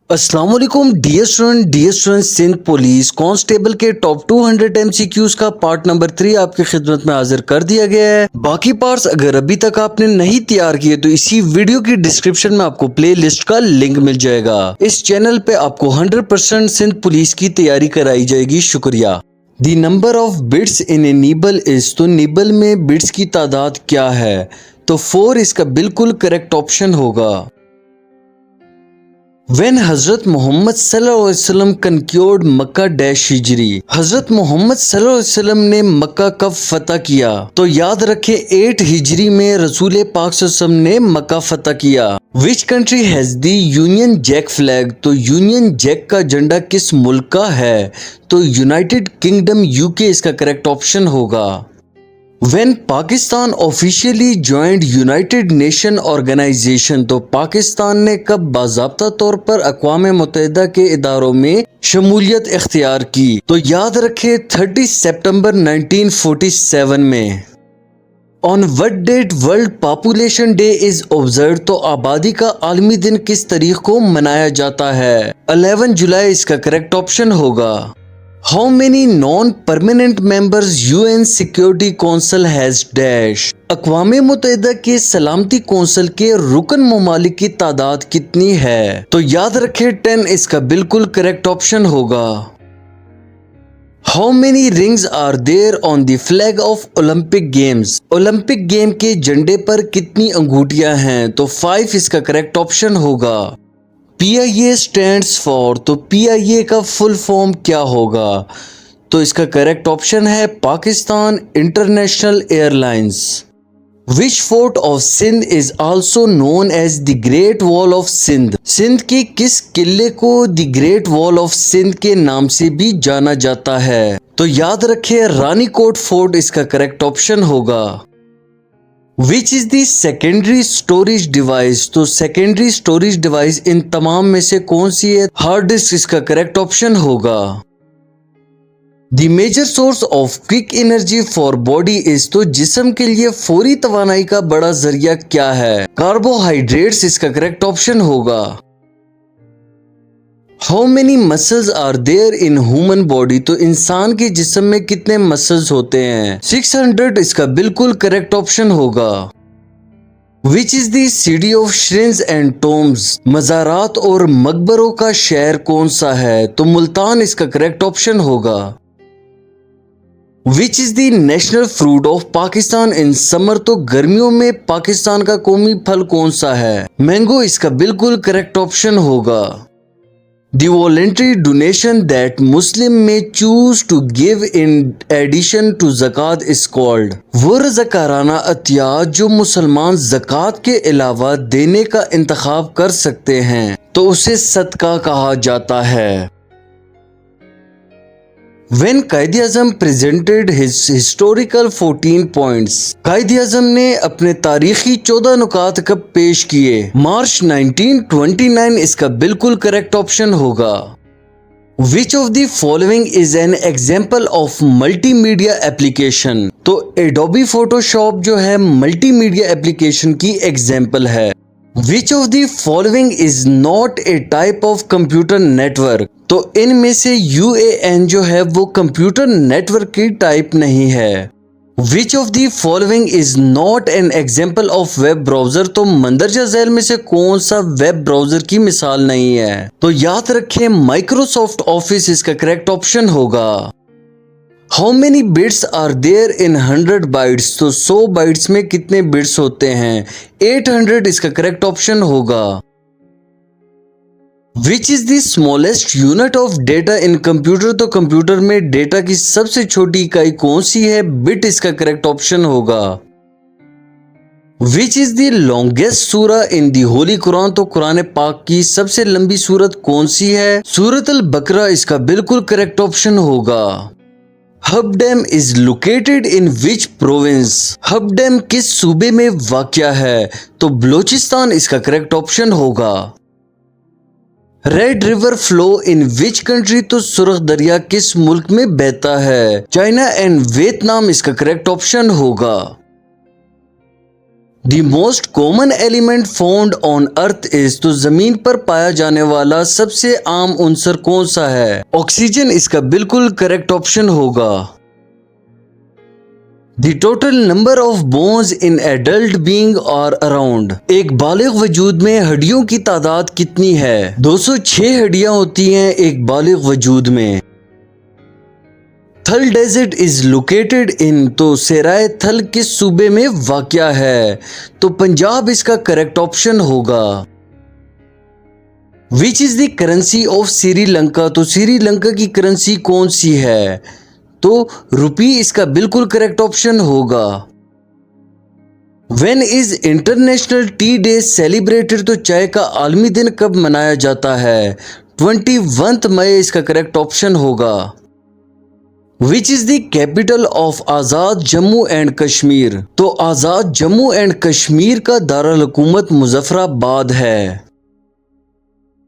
अस्सलाम वालेकुम dear student Sindh police constable के टॉप 200 एमसीक्यूज का पार्ट नंबर 3 आपकी खिदमत में हाजिर कर दिया गया है। बाकी पार्ट्स अगर अभी तक आपने नहीं तैयार किए तो इसी वीडियो की डिस्क्रिप्शन में आपको प्ले लिस्ट का लिंक मिल जाएगा। इस चैनल पे आपको 100% सिंध पुलिस की तैयारी कराई जाएगी। शुक्रिया। The number of bits in a nibble is, तो निबल में बिट्स की तादाद क्या है? तो 4 इसका बिल्कुल करेक्ट ऑप्शन होगा। When हजरत मोहम्मद सल्लल्लाहु अलैहि वसल्लम conquered मक्का डैश हिजरी, हजरत मोहम्मद सल्लल्लाहु अलैहि वसल्लम ने मक्का कब फतह किया? तो याद रखें 8 हिजरी में रसूल पाक सल्लल्लाहु अलैहि वसल्लम ने मक्का फतह किया। Which country has the Union Jack flag, तो यूनियन जैक का झंडा किस मुल्क का है? तो यूनाइटेड किंगडम यूके इसका करेक्ट ऑप्शन होगा। When Pakistan officially joined United Nation Organization, तो पाकिस्तान ने कब बाज़ाब्ता तौर पर अक़वाम मुत्तहिदा के इदारों में शमूलियत इख्तियार की? तो याद रखें 30 सितंबर 1947 में। On what date World Population Day is observe, तो आबादी का आलमी दिन किस तारीख को मनाया जाता है? 11 जुलाई इसका करेक्ट ऑप्शन होगा। How many non permanent members UN security council has dash, अक़वाम मुत्तहिदा के सलामती कौंसल के रुकन ममालिक की तादाद कितनी है? तो याद रखें 10 इसका बिल्कुल करेक्ट ऑप्शन होगा। How many rings are there on the flag of Olympic games, Olympic game के झंडे पर कितनी अंगूठियां हैं? तो 5 इसका करेक्ट ऑप्शन होगा। PIA स्टैंड्स फॉर, तो PIA का फुल फॉर्म क्या होगा? तो इसका करेक्ट ऑप्शन है Pakistan International Airlines. Which fort of Sindh is also known as the great wall of Sindh, Sindh के किस किले को the great wall of Sindh के नाम से भी जाना जाता है? तो याद रखें रानीकोट फोर्ट इसका करेक्ट ऑप्शन होगा। Which is the secondary storage device, तो सेकेंडरी स्टोरेज डिवाइस इन तमाम में से कौन सी है? हार्ड डिस्क इसका करेक्ट ऑप्शन होगा। The major source of quick energy for body is, तो जिस्म के लिए फौरी तवानाई का बड़ा जरिया क्या है? कार्बोहाइड्रेट्स इसका करेक्ट ऑप्शन होगा। How many muscles are there in human body, तो इंसान के जिस्म में कितने मसल्स होते हैं? 600 इसका बिल्कुल करेक्ट ऑप्शन होगा। Which is the city of shrines and tombs, मज़ारात और मकबरों का शहर कौन सा है? तो मुल्तान इसका करेक्ट ऑप्शन होगा। Which is the national fruit of Pakistan in summer, तो गर्मियों में पाकिस्तान का कौमी फल कौन सा है? मैंगो इसका बिल्कुल करेक्ट ऑप्शन होगा। The voluntary donation that Muslim may choose to give in addition to zakat is called, वो रज़ाकाराना अतियात जो मुसलमान ज़कात के अलावा देने का इंतखाब कर सकते हैं तो उसे सदका कहा जाता है। When Quaid-e-Azam presented his historical 14 points, Quaid-e-Azam ने अपने तारीखी 14 नुकात कब पेश किए? मार्च 1929 इसका बिल्कुल करेक्ट ऑप्शन होगा। Which of the following is an example of multimedia application, तो Adobe Photoshop जो है मल्टीमीडिया एप्लीकेशन की एग्जाम्पल है। Which of the following is not a type of computer network, तो इनमें से UAN जो है वो कंप्यूटर नेटवर्क की टाइप नहीं है। Which of the following is not an example of web browser, तो मंदरजा झैल में से कौन सा वेब ब्राउजर की मिसाल नहीं है? तो याद रखें माइक्रोसॉफ्ट ऑफिस इसका करेक्ट ऑप्शन होगा। How many bits are there in 100 bytes, तो 100 बाइट्स में कितने बिट्स होते हैं? 800 इसका करेक्ट ऑप्शन होगा। Which is the smallest unit of data in computer, तो कंप्यूटर में डेटा की सबसे छोटी इकाई कौन सी है? बिट इसका करेक्ट ऑप्शन होगा। विच इज द लॉन्गेस्ट सूरा इन दी होली कुरान, तो कुरान पाक की सबसे लंबी सूरत कौन सी है? सूरत अल बकरा इसका बिल्कुल करेक्ट ऑप्शन होगा। Hub Dam is located in which province, Hub Dam किस सूबे में वाक़या है? तो बलोचिस्तान इसका करेक्ट ऑप्शन होगा। Red river flow in which country, तो सुर्ख दरिया किस मुल्क में बहता है? चाइना एंड वियतनाम इसका करेक्ट ऑप्शन होगा। The most common element found on earth is, तो जमीन पर पाया जाने वाला सबसे आम उनसर कौन सा है? ऑक्सीजन इसका बिल्कुल करेक्ट ऑप्शन होगा। The total number of bones in adult being are around, एक बालिग वजूद में हड्डियों की तादाद कितनी है? 206 हड्डियां होती हैं एक बालिग वजूद में। थल डेजर्ट इज लोकेटेड इन, तो सेराय थल किस सूबे में वाक़या है? तो पंजाब इसका करेक्ट ऑप्शन होगा। Which is the currency of Sri Lanka, तो श्रीलंका की करेंसी कौन सी है? तो रुपी इसका बिल्कुल करेक्ट ऑप्शन होगा। When is international T day celebrated, तो चाय का आलमी दिन कब मनाया जाता है? 21 मई इसका करेक्ट ऑप्शन होगा। Which is the capital of Azad Jammu and Kashmir, तो आज़ाद जम्मू एंड कश्मीर का दारुल हुकूमत मुजफ्फराबाद है।